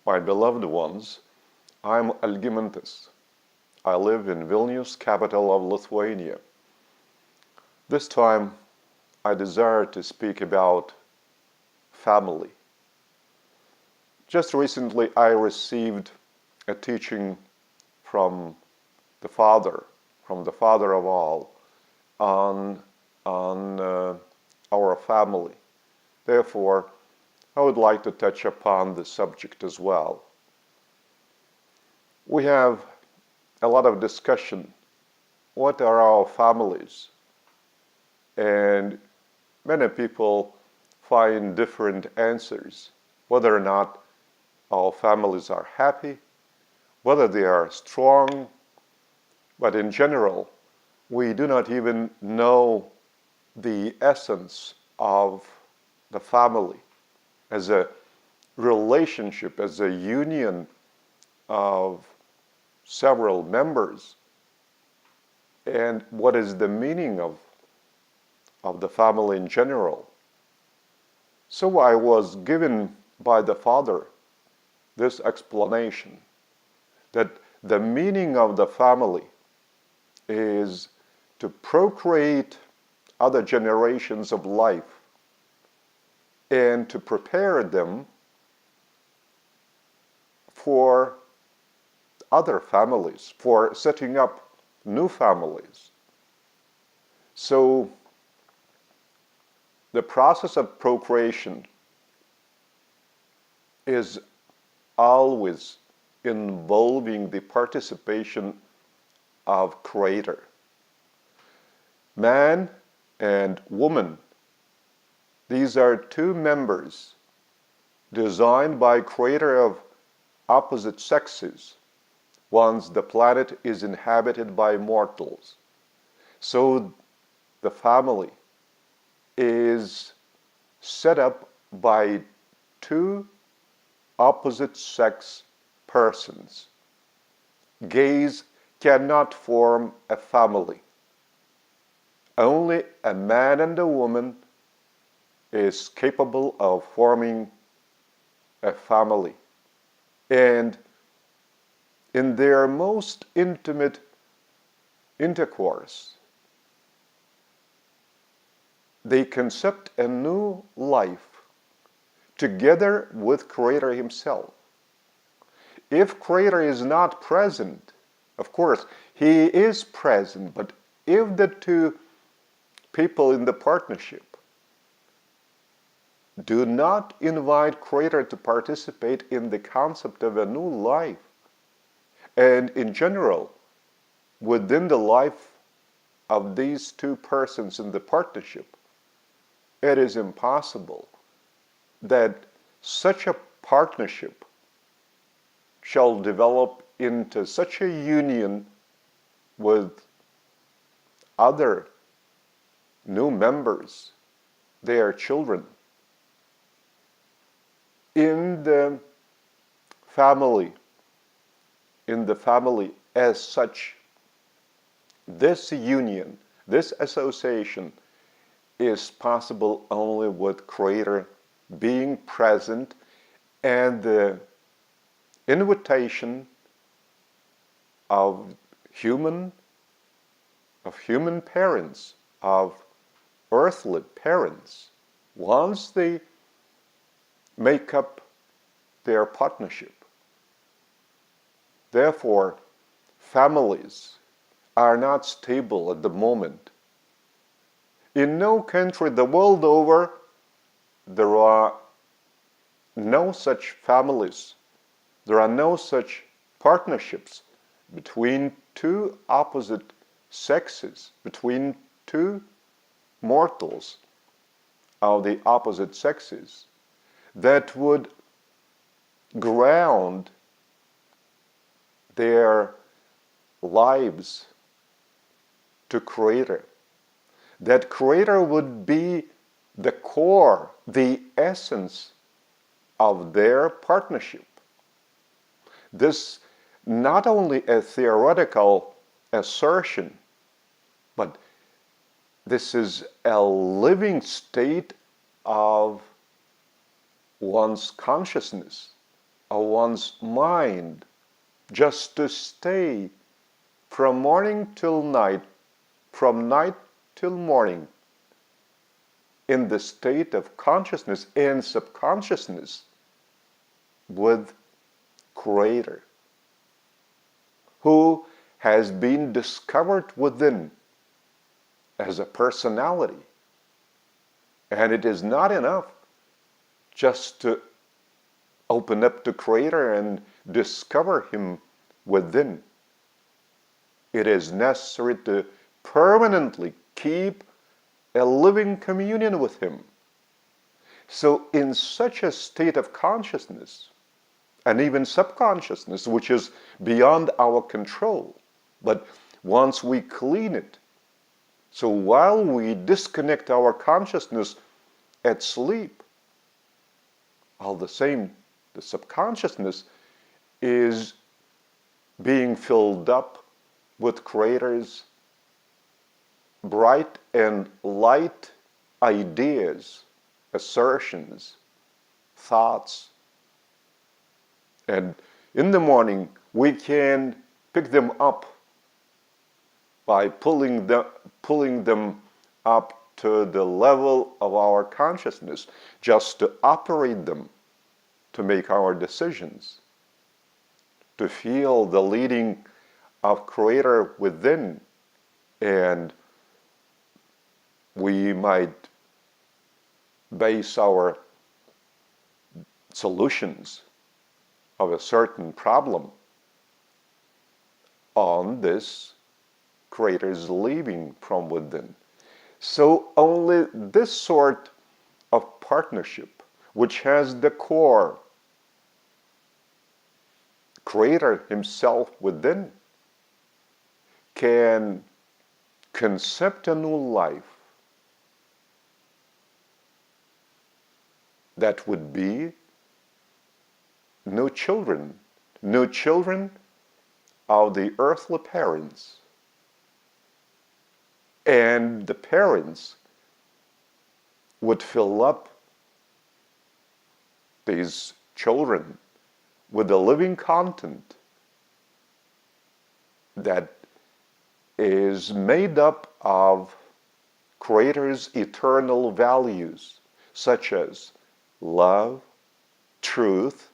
My beloved ones, I'm Algimantas. I live in Vilnius, capital of Lithuania. This time, I desire to speak about family. Just recently, I received a teaching from the Father of all, on our family. Therefore, I would like to touch upon the subject as well. We have a lot of discussion. What are our families? And many people find different answers, whether or not our families are happy, whether they are strong, but in general, we do not even know the essence of the family as a relationship, as a union of several members, and what is the meaning of the family in general. So I was given by the Father this explanation that the meaning of the family is to procreate other generations of life and to prepare them for other families, for setting up new families. So the process of procreation is always involving the participation of Creator. Man and woman, these are two members designed by Creator of opposite sexes, once the planet is inhabited by mortals. So the family is set up by two opposite sex persons. Gays cannot form a family. Only a man and a woman is capable of forming a family. And in their most intimate intercourse, they concept a new life together with Creator Himself. If Creator is not present, of course, He is present, but if the two people in the partnership do not invite Creator to participate in the concept of a new life, and in general, within the life of these two persons in the partnership, it is impossible that such a partnership shall develop into such a union with other new members, their children. In the family as such, this union, this association is possible only with Creator being present and the invitation of human parents, of earthly parents, once they make up their partnership. Therefore, families are not stable at the moment. In no country the world over, there are no such families, there are no such partnerships between two opposite sexes, between two mortals of the opposite sexes, that would ground their lives to Creator. That Creator would be the core, the essence of their partnership. This not only a theoretical assertion, but this is a living state of one's consciousness. of one's mind just to stay from morning till night, from night till morning, in the state of consciousness and subconsciousness with Creator, who has been discovered within as a personality. And it is not enough just to open up to Creator and discover Him within. It is necessary to permanently keep a living communion with Him. So in such a state of consciousness, and even subconsciousness, which is beyond our control, but once we clean it, so while we disconnect our consciousness at sleep, all the same, the subconsciousness is being filled up with Creator's bright and light ideas, assertions, thoughts. And in the morning, we can pick them up by pulling them up to the level of our consciousness, just to operate them, to make our decisions, to feel the leading of Creator within, and we might base our solutions of a certain problem on this Creator's leading from within. So only this sort of partnership, which has the core Creator Himself within, can concept a new life that would be new children of the earthly parents. And the parents would fill up these children with the living content that is made up of Creator's eternal values, such as love, truth,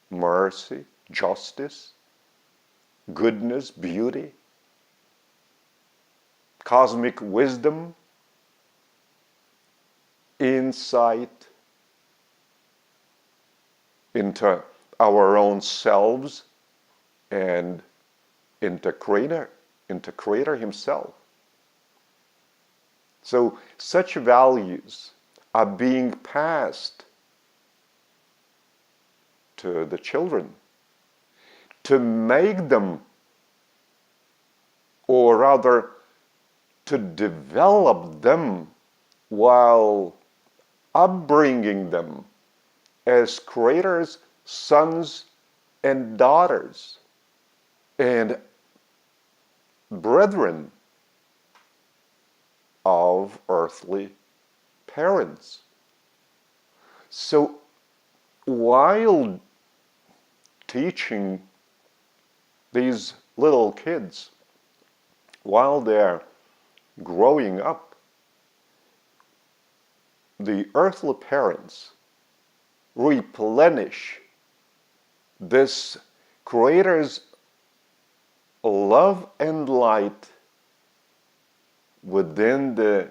mercy, justice, goodness, beauty, cosmic wisdom, insight into our own selves and into Creator Himself. So such values are being passed to the children to make them, or rather to develop them while upbringing them as Creator's sons and daughters and brethren of earthly parents. So while teaching these little kids, while they're growing up, the earthly parents replenish this Creator's love and light within the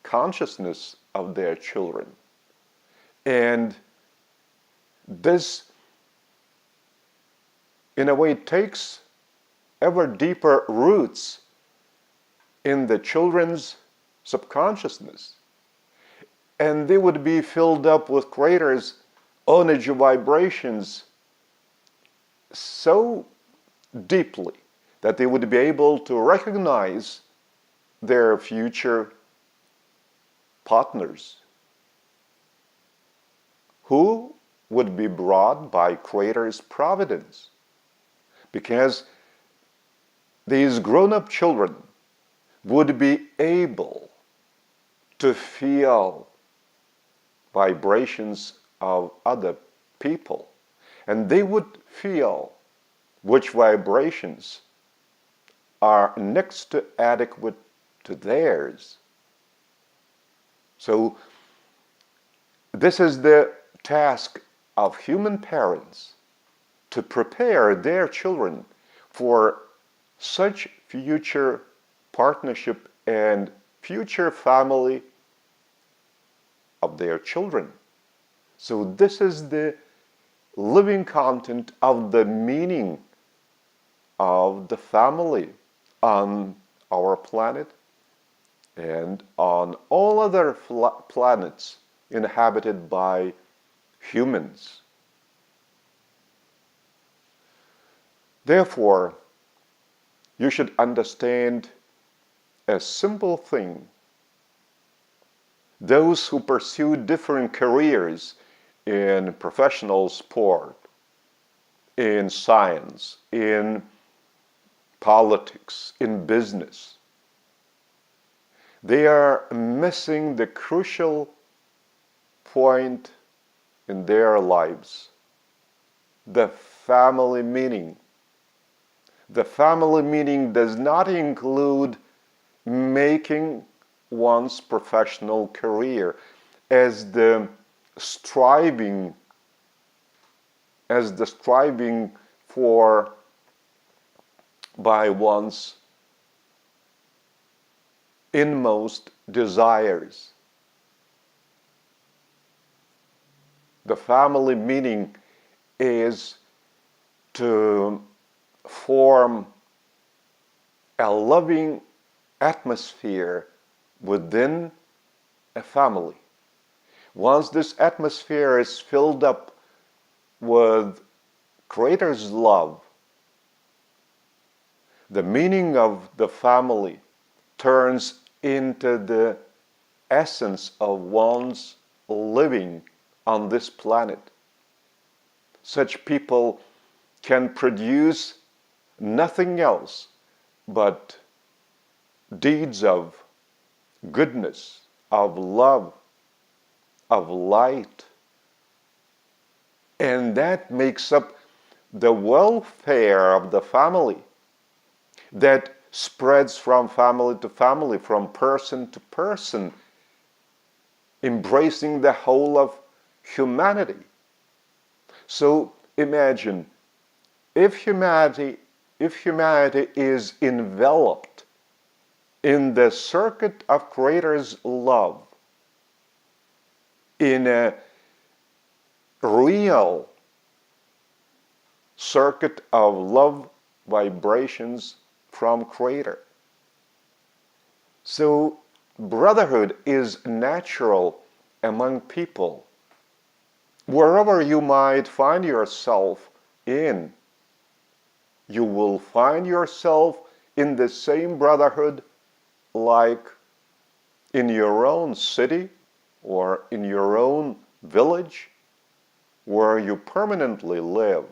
consciousness of their children. And this, in a way, takes ever deeper roots in the children's subconsciousness. And they would be filled up with Creator's energy vibrations so deeply that they would be able to recognize their future partners, who would be brought by Creator's providence. Because these grown-up children would be able to feel vibrations of other people, and they would feel which vibrations are next to adequate to theirs. So this is the task of human parents, to prepare their children for such future partnership and future family of their children. So this is the living content of the meaning of the family on our planet and on all other planets inhabited by humans. Therefore, you should understand a simple thing. Those who pursue different careers in professional sport, in science, in politics, in business, they are missing the crucial point in their lives, the family meaning. The family meaning does not include making one's professional career as the striving for by one's inmost desires. The family meaning is to form a loving atmosphere within a family. Once this atmosphere is filled up with Creator's love, the meaning of the family turns into the essence of one's living on this planet. Such people can produce nothing else but deeds of goodness, of love, of light. And that makes up the welfare of the family that spreads from family to family, from person to person, embracing the whole of humanity. So imagine, if humanity is enveloped in the circuit of Creator's love, in a real circuit of love vibrations from Creator. So brotherhood is natural among people. Wherever you might find yourself in, you will find yourself in the same brotherhood like in your own city or in your own village where you permanently live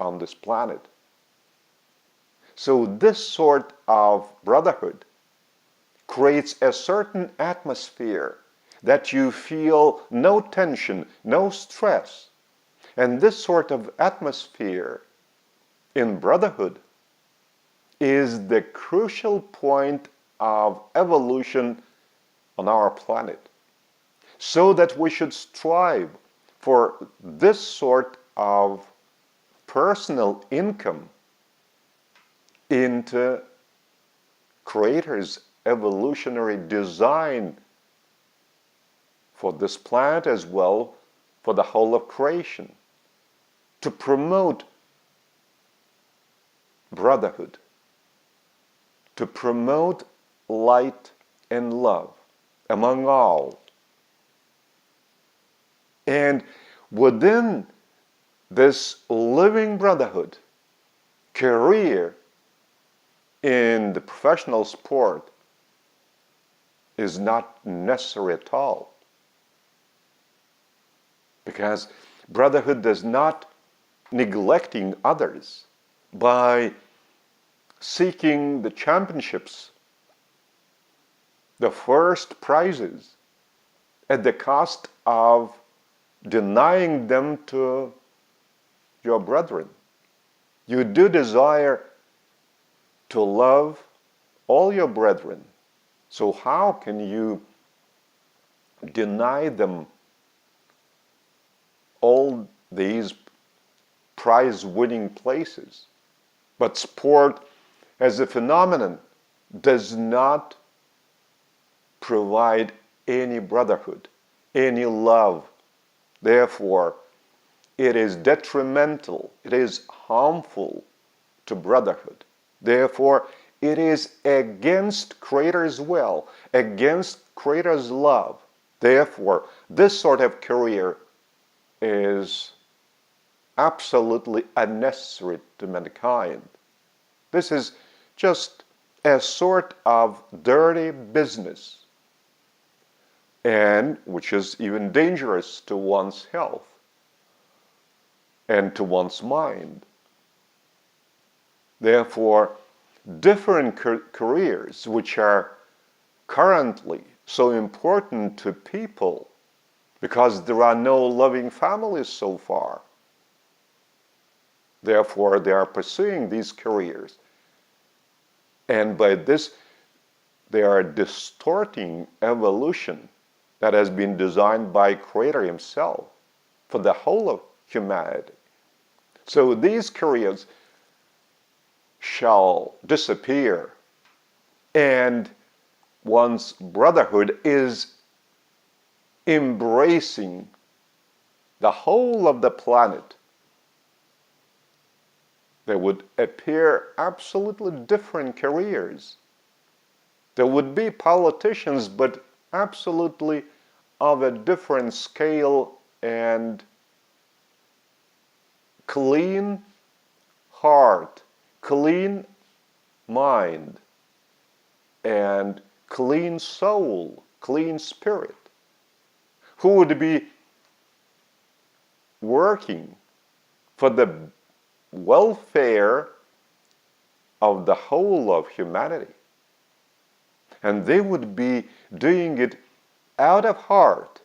on this planet. So this sort of brotherhood creates a certain atmosphere that you feel no tension, no stress. And this sort of atmosphere in brotherhood is the crucial point of evolution on our planet. So that we should strive for this sort of personal income into Creator's evolutionary design for this planet as well, for the whole of creation, to promote brotherhood, to promote light and love among all. And within this living brotherhood, career in the professional sport is not necessary at all. Because brotherhood does not neglecting others by seeking the championships, the first prizes, at the cost of denying them to your brethren. You do desire to love all your brethren. So how can you deny them all these prize-winning places? But sport as a phenomenon does not provide any brotherhood, any love. Therefore, it is detrimental, it is harmful to brotherhood. Therefore, it is against Creator's will, against Creator's love. Therefore, this sort of career is absolutely unnecessary to mankind. This is just a sort of dirty business, and which is even dangerous to one's health and to one's mind. Therefore, different careers which are currently so important to people because there are no loving families so far. Therefore, they are pursuing these careers. And by this, they are distorting evolution that has been designed by Creator Himself for the whole of humanity. So these careers shall disappear, and one's brotherhood is embracing the whole of the planet. There would appear absolutely different careers. There would be politicians, but absolutely of a different scale and clean heart, clean mind, and clean soul, clean spirit, who would be working for the welfare of the whole of humanity. And they would be doing it out of heart,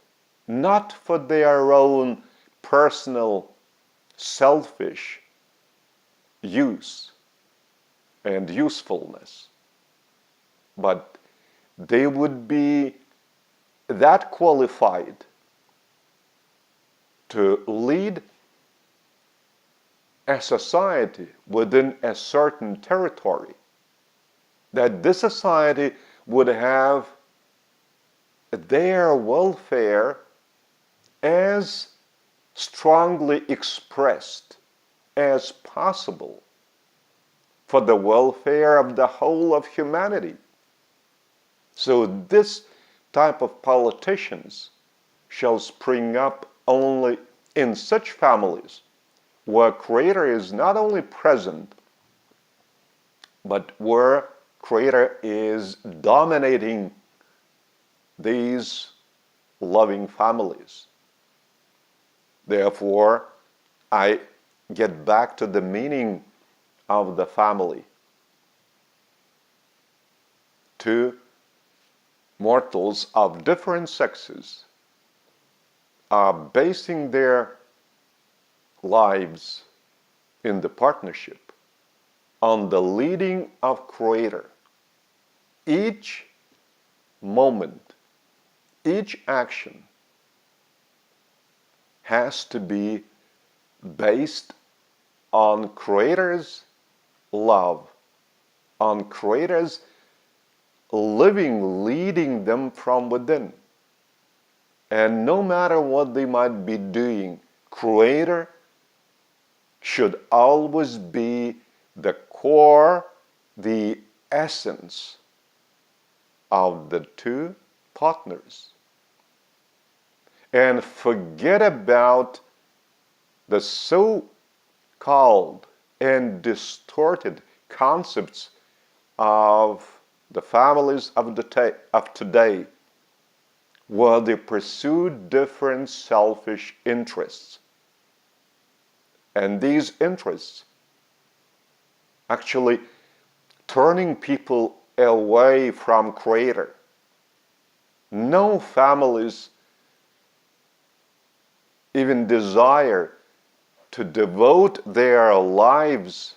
not for their own personal, selfish use and usefulness. But they would be that qualified to lead a society within a certain territory, that this society would have their welfare as strongly expressed as possible for the welfare of the whole of humanity. So this type of politicians shall spring up only in such families where Creator is not only present, but where Creator is dominating these loving families. Therefore, I get back to the meaning of the family. Two mortals of different sexes are basing their lives in the partnership on the leading of Creator. Each moment, each action has to be based on Creator's love, on Creator's living, leading them from within. And no matter what they might be doing, Creator should always be the core, the essence of the two partners. And forget about the so-called and distorted concepts of the families of today, where they pursue different selfish interests. And these interests actually turning people away from Creator. No families even desire to devote their lives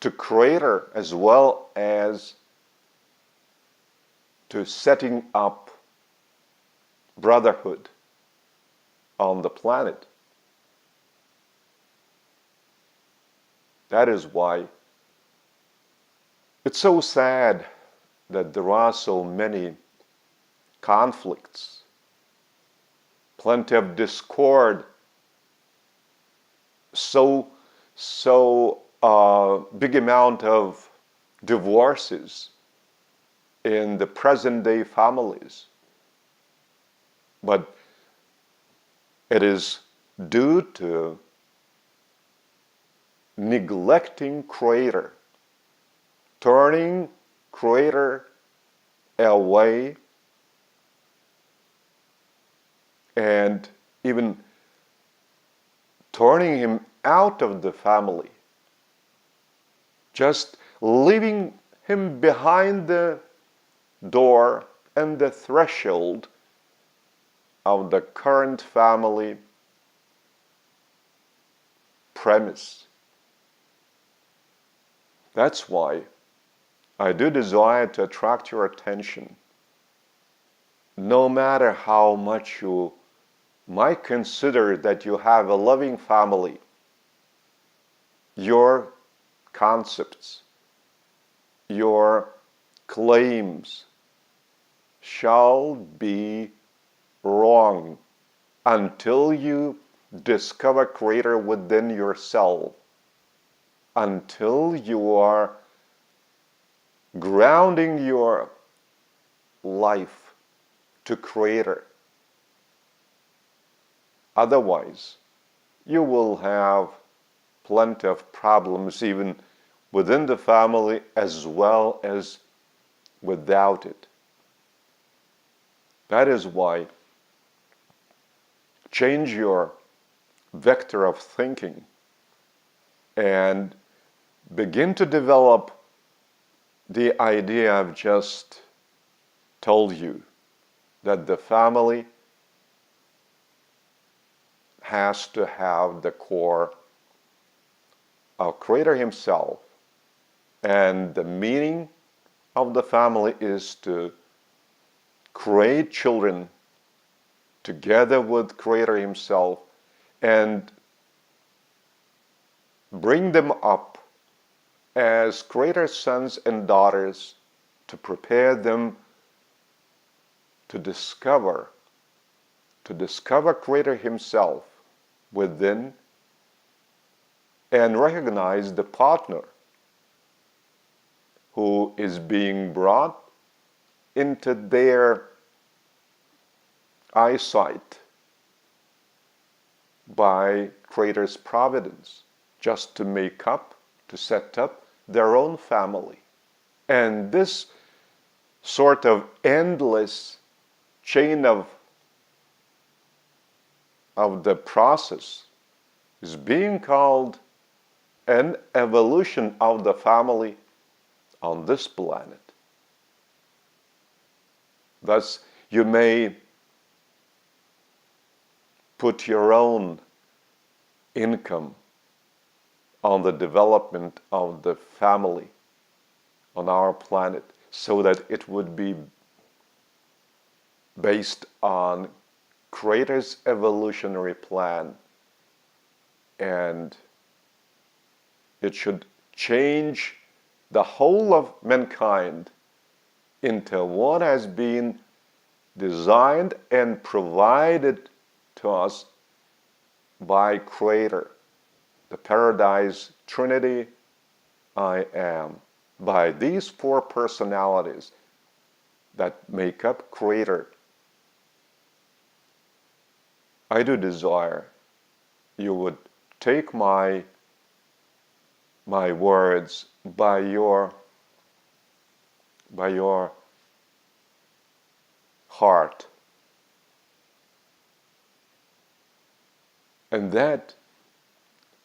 to Creator as well as to setting up brotherhood on the planet. That is why it's so sad that there are so many conflicts, plenty of discord, so big amount of divorces in the present day families. But it is due to neglecting Creator, turning Creator away, and even turning Him out of the family, just leaving Him behind the door and the threshold of the current family premise. That's why I do desire to attract your attention. No matter how much you might consider that you have a loving family, your concepts, your claims shall be wrong until you discover Creator within yourself, until you are grounding your life to Creator. Otherwise, you will have plenty of problems even within the family as well as without it. That is why change your vector of thinking and begin to develop the idea I've just told you, that the family has to have the core of Creator Himself, and the meaning of the family is to create children together with Creator Himself and bring them up as Creator's sons and daughters, to prepare them to discover Creator Himself within and recognize the partner who is being brought into their eyesight by Creator's providence, just to make up, to set up their own family. And this sort of endless chain of the process is being called an evolution of the family on this planet. Thus, you may put your own income on the development of the family on our planet, so that it would be based on Creator's evolutionary plan, and it should change the whole of mankind into what has been designed and provided to us by Creator, the Paradise Trinity, I am, by these four personalities that make up Creator. I do desire you would take my words by your heart, and that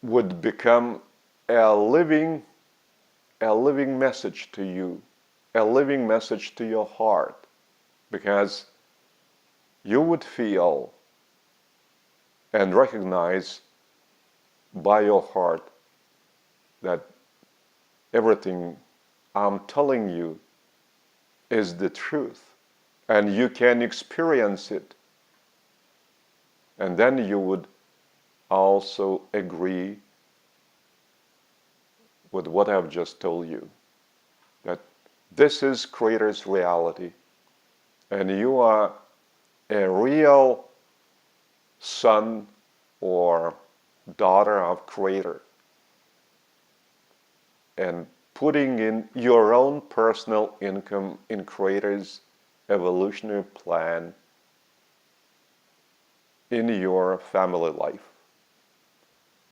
would become a living message to you, a living message to your heart, because you would feel and recognize by your heart that everything I'm telling you is the truth, and you can experience it. And then you would also agree with what I've just told you, that this is Creator's reality, and you are a real son or daughter of Creator, and putting in your own personal income in Creator's evolutionary plan in your family life.